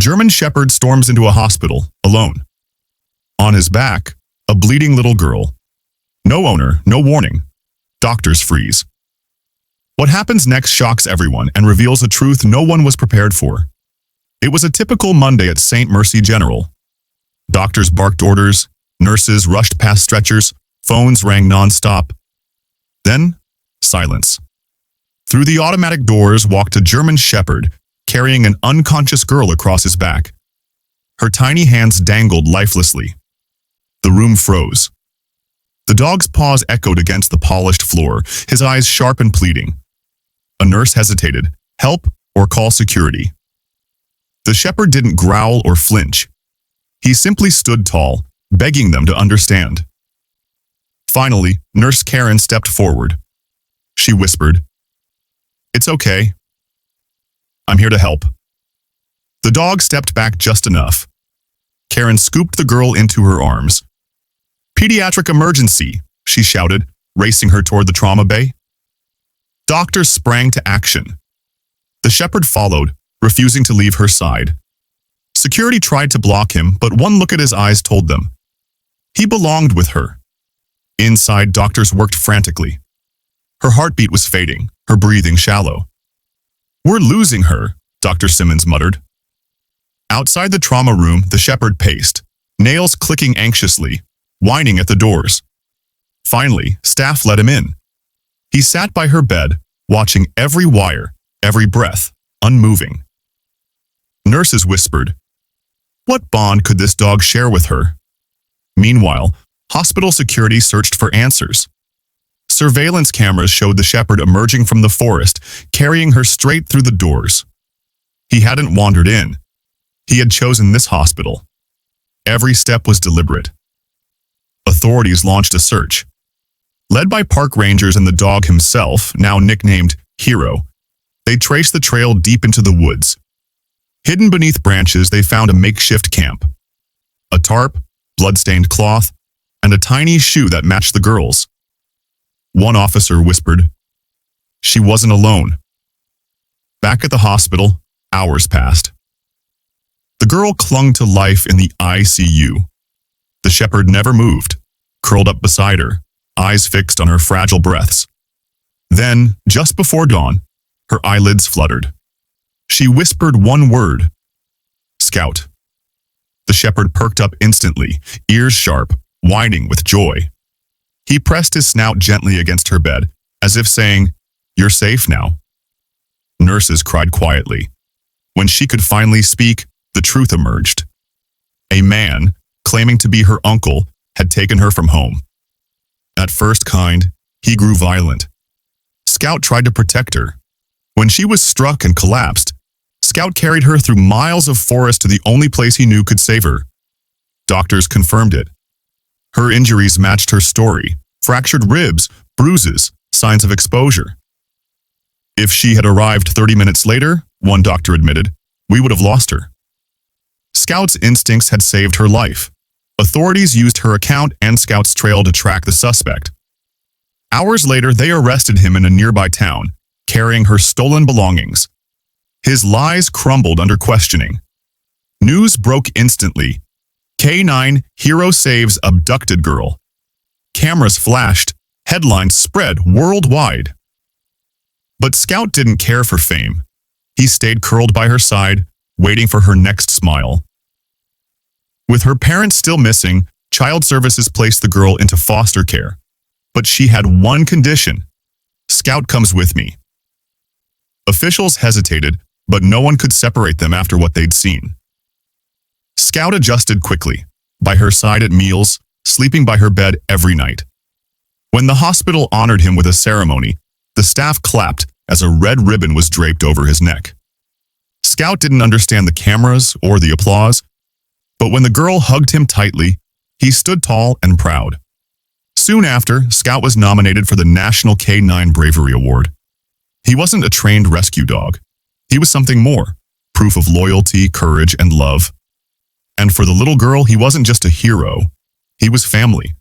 German Shepherd storms into a hospital, alone. On his back, a bleeding little girl. No owner, no warning. Doctors freeze. What happens next shocks everyone and reveals a truth no one was prepared for. It was a typical Monday at St. Mercy General. Doctors barked orders, nurses rushed past stretchers, phones rang non-stop. Then, silence. Through the automatic doors walked a German Shepherd, carrying an unconscious girl across his back. Her tiny hands dangled lifelessly. The room froze. The dog's paws echoed against the polished floor, his eyes sharp and pleading. A nurse hesitated. Help or call security? The shepherd didn't growl or flinch. He simply stood tall, begging them to understand. Finally, Nurse Karen stepped forward. She whispered, "It's okay. I'm here to help." The dog stepped back just enough. Karen scooped the girl into her arms. "Pediatric emergency," she shouted, racing her toward the trauma bay. Doctors sprang to action. The shepherd followed, refusing to leave her side. Security tried to block him, but one look at his eyes told them. He belonged with her. Inside, doctors worked frantically. Her heartbeat was fading, her breathing shallow. "We're losing her," Dr. Simmons muttered. Outside the trauma room, the shepherd paced, nails clicking anxiously, whining at the doors. Finally, staff let him in. He sat by her bed, watching every wire, every breath, unmoving. Nurses whispered, "What bond could this dog share with her?" Meanwhile, hospital security searched for answers. Surveillance cameras showed the shepherd emerging from the forest, carrying her straight through the doors. He hadn't wandered in. He had chosen this hospital. Every step was deliberate. Authorities launched a search. Led by park rangers and the dog himself, now nicknamed Hero, they traced the trail deep into the woods. Hidden beneath branches, they found a makeshift camp. A tarp, blood-stained cloth, and a tiny shoe that matched the girl's. One officer whispered, "She wasn't alone." Back at the hospital, hours passed. The girl clung to life in the ICU. The shepherd never moved, curled up beside her, eyes fixed on her fragile breaths. Then, just before dawn, her eyelids fluttered. She whispered one word, "Scout." The shepherd perked up instantly, ears sharp, whining with joy. He pressed his snout gently against her bed, as if saying, "You're safe now." Nurses cried quietly. When she could finally speak, the truth emerged. A man, claiming to be her uncle, had taken her from home. At first kind, he grew violent. Scout tried to protect her. When she was struck and collapsed, Scout carried her through miles of forest to the only place he knew could save her. Doctors confirmed it. Her injuries matched her story: fractured ribs, bruises, signs of exposure. If she had arrived 30 minutes later, one doctor admitted, we would have lost her. Scout's instincts had saved her life. Authorities used her account and Scout's trail to track the suspect. Hours later, they arrested him in a nearby town, carrying her stolen belongings. His lies crumbled under questioning. News broke instantly. K9 Hero saves abducted girl. Cameras flashed. Headlines spread worldwide. But Scout didn't care for fame. He stayed curled by her side, waiting for her next smile. With her parents still missing, Child Services placed the girl into foster care. But she had one condition: Scout comes with me. Officials hesitated, but no one could separate them after what they'd seen. Scout adjusted quickly, by her side at meals, sleeping by her bed every night. When the hospital honored him with a ceremony, the staff clapped as a red ribbon was draped over his neck. Scout didn't understand the cameras or the applause, but when the girl hugged him tightly, he stood tall and proud. Soon after, Scout was nominated for the National K9 Bravery Award. He wasn't a trained rescue dog. He was something more: proof of loyalty, courage, and love. And for the little girl, he wasn't just a hero. He was family.